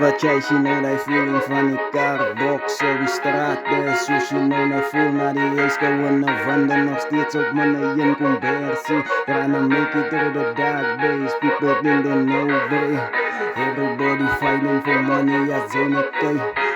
Wat jij zien hij feeling van die kaartbox zo die straat de sushi hij voel naar die eens gewoon naar vanden nog steeds op mijn yin conversie. Trying to make it through the dark days, people think they know boy. Everybody fighting for money, ja zijn het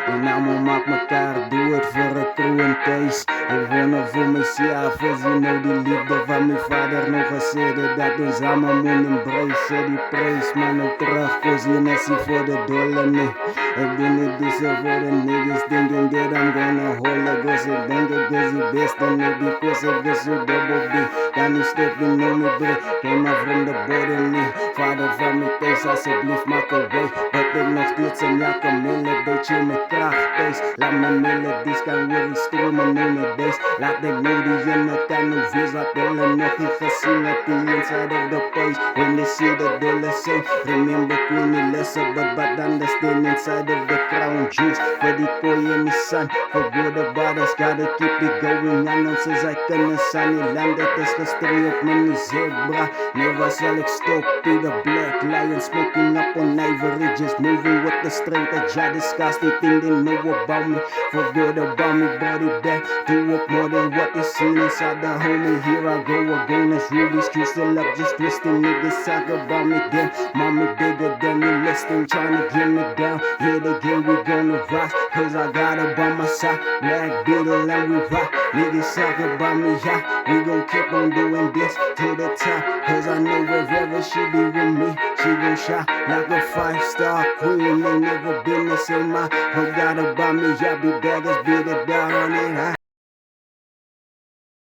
en allemaal maakt mekaar, doe het voor het crew en thuis. Ik wonen voor mezelf, als je nou die liefde van mijn vader nog gezegd dat ons allemaal moeten embracen. Die prijs maar nog terug, cause je net ziet voor de dollar nee. Ik ben niet deze voor de niggas thinking that I'm gonna hold it. Cause ik denk ik is die beste nee, because ik is zo double B. Kan niet steppen om me break, came out from the border nee. Vader van mijn thuis, alsjeblieft maak een way. Dat ik nog steeds een jakke melodie met kracht thuis. Laat mijn melodies kan worden stromen in het deze. Laat ik nou die in het kan nog vis wat willen nog niet gezien at the inside of the place. When they see the dollar say, remember Queen Elizabeth but understand inside of the crown jewels. For the kooi and the sun, for good about us, gotta keep it going on. Sinds ik in een sunny land, het is gestree op mijn zebra. Never zal ik stoppen, the black lion smoking up on ivory, just moving with the strength of Jah. Discuss the thing they know about me, for good about me, body back. Do up more than what they seen inside the homie. Here I go again, as rubies, true still up, just twisting niggas talk about me then. Mommy bigger than you listening, trying to get me down. Yet again we gonna rise, cause I got her by my side. Black Beetle and we rock, niggas talk about me, yeah. We gon' keep on doing this to the top, cause I know wherever she be with me, she gon' shine like a 5-star queen. Ain't never been the same, I got her by me, yeah. Be baggers, be the down on it,